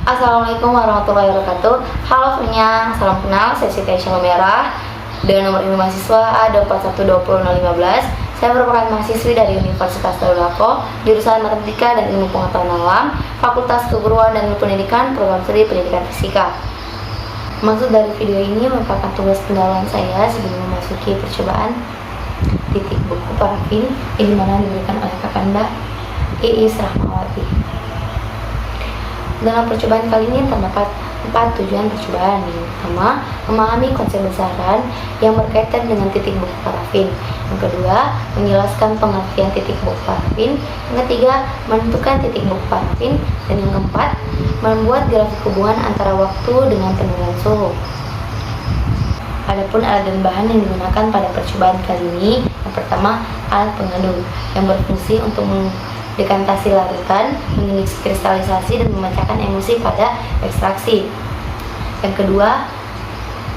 Assalamualaikum warahmatullahi wabarakatuh. Halo semuanya, salam kenal. Saya Siti Aisyah Merah dengan nomor induk mahasiswa A2412015. Saya merupakan mahasiswi dari Universitas Darul Arkom, jurusan Matematika dan Ilmu Pengetahuan Alam, Fakultas Keguruan dan Ilmu Pendidikan, Program Studi Pendidikan Fisika. Maksud dari video ini merupakan tugas pendahuluan saya sebelum memasuki percobaan titik buku parafin yang dimana diberikan oleh Kakanda Iis Rahmawati. Dalam percobaan kali ini terdapat 4 tujuan percobaan. Yang pertama, memahami konsep besaran yang berkaitan dengan titik buku parafin. Yang kedua, menjelaskan pengertian titik buku parafin. Yang ketiga, menentukan titik buku parafin. Dan yang keempat, membuat grafik hubungan antara waktu dengan penurunan suhu. Adapun alat dan bahan yang digunakan pada percobaan kali ini, yang pertama, alat pengeduh yang berfungsi untuk dekantasi larutan, mengindiksi kristalisasi dan memecahkan emulsi pada ekstraksi. Yang kedua,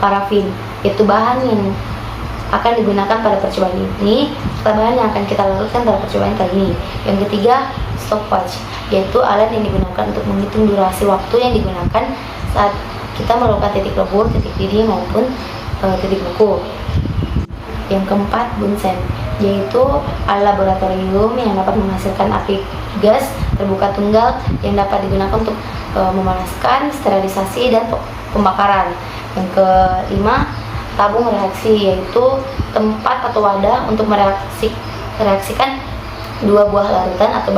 parafin, yaitu bahan yang akan digunakan pada percobaan ini, serta bahan yang akan kita larutkan pada percobaan kali ini. Yang ketiga, stopwatch, yaitu alat yang digunakan untuk menghitung durasi waktu yang digunakan saat kita melakukan titik lebur, titik didih maupun titik buku. Yang keempat, bunsen, yaitu alat laboratorium yang dapat menghasilkan api gas terbuka tunggal yang dapat digunakan untuk memanaskan, sterilisasi, dan pembakaran. Yang kelima, tabung reaksi, yaitu tempat atau wadah untuk mereaksikan dua buah larutan atau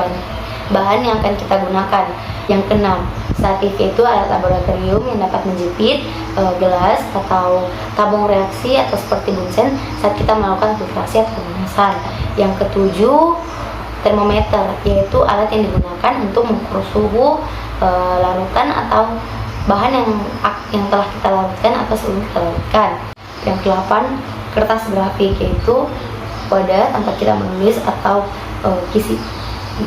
bahan yang akan kita gunakan. Yang keenam, statif, yaitu alat laboratorium yang dapat menjepit gelas atau tabung reaksi atau seperti bunsen saat kita melakukan filtrasi atau pemanasan. Yang ketujuh, termometer, yaitu alat yang digunakan untuk mengukur suhu larutan atau bahan yang telah kita larutkan atau sebelum kita larutkan. Yang ke-8, kertas grafik, yaitu wadah tempat kita menulis atau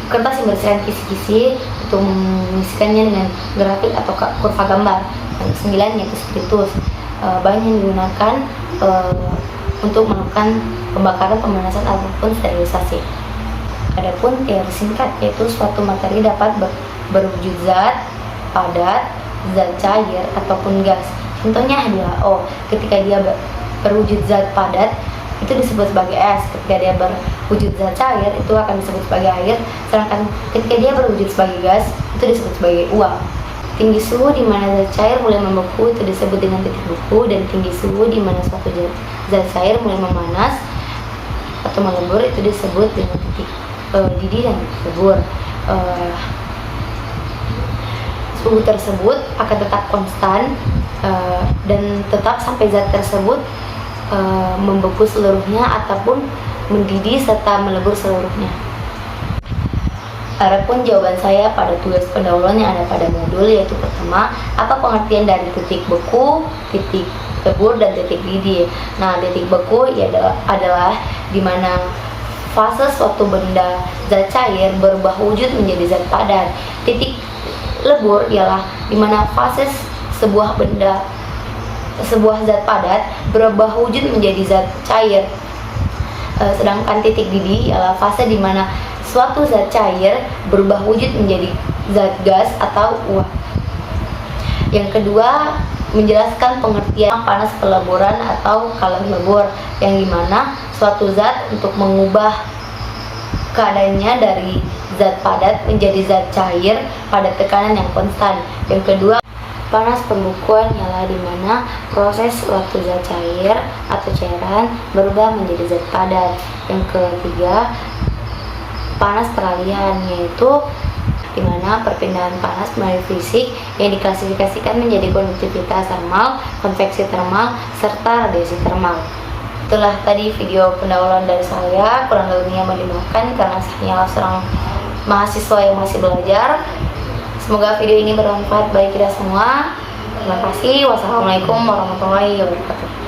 kertas yang berisikan kisi-kisi untuk mengisikannya dengan grafik atau kurva gambar. Yang ke-9, yaitu spiritus, bahan yang digunakan untuk melakukan pembakaran, pemanasan ataupun sterilisasi. Adapun teori singkat, yaitu suatu materi dapat berwujud zat, padat, zat cair ataupun gas. Contohnya H2O, ketika dia berwujud zat padat itu disebut sebagai es, ketika dia berwujud zat cair itu akan disebut sebagai air, sedangkan ketika dia berwujud sebagai gas itu disebut sebagai uap. Tinggi suhu di mana zat cair mulai membeku itu disebut dengan titik beku, dan tinggi suhu di mana suatu zat cair mulai memanas atau melebur itu disebut dengan titik didih dan lebur. Suhu tersebut akan tetap konstan dan tetap sampai zat tersebut membeku seluruhnya ataupun mendidih serta melebur seluruhnya. Adapun jawaban saya pada tugas pendahuluan yang ada pada modul, yaitu pertama, apa pengertian dari titik beku, titik lebur, dan titik didih. Nah, titik beku adalah di mana fase suatu benda zat cair berubah wujud menjadi zat padat. Titik lebur ialah di mana fase sebuah zat padat berubah wujud menjadi zat cair. Sedangkan titik didih ialah fase di mana suatu zat cair berubah wujud menjadi zat gas atau uap. Yang kedua, menjelaskan pengertian panas peleburan atau kalor lebur, yang dimana suatu zat untuk mengubah keadaannya dari zat padat menjadi zat cair pada tekanan yang konstan. Yang kedua, panas pembukuan ialah di mana proses suatu zat cair atau cairan berubah menjadi zat padat. Yang ketiga, panas peralihan, yaitu di mana perpindahan panas melalui fisik yang diklasifikasikan menjadi konduktivitas termal, konveksi termal, serta radiasi termal. Itulah tadi video pendahuluan dari saya, kurang lebihnya mohon dimaafkan karena saya hanyalah seorang mahasiswa yang masih belajar. Semoga video ini bermanfaat bagi kita semua. Terima kasih. Wassalamualaikum warahmatullahi wabarakatuh.